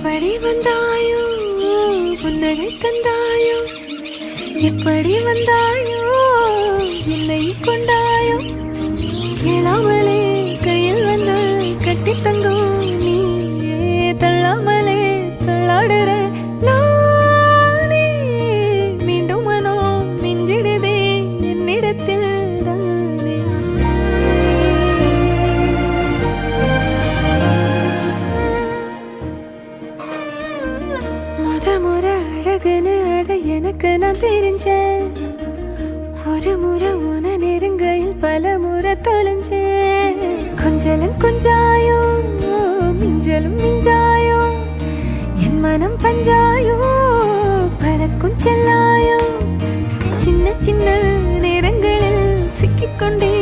எப்படி வந்தாயோ புன்னகை தந்தாயோ எப்படி வந்தாயோ என்னை கொண்டாயோ கேளாமலே கையில் வந்து கட்டி தந்தோ நீ தள்ளாமலே தள்ளாடுற நானே மீண்டும் மனோ மிஞ்சிடுதே என்னிடத்தில் தானே முறை அழகுன்னு அட எனக்கு நான் தெரிஞ்சேன் ஒரு முறை உன நெருங்கையில் பல முறை தொலைஞ்சேன் கொஞ்சலும் கொஞ்சாயோ மிஞ்சலும் மிஞ்சாயோ என் மனம் பஞ்சாயோ பறக்கும் செல்லாயோ சின்ன சின்ன நேரங்களில் சிக்கிக்கொண்டே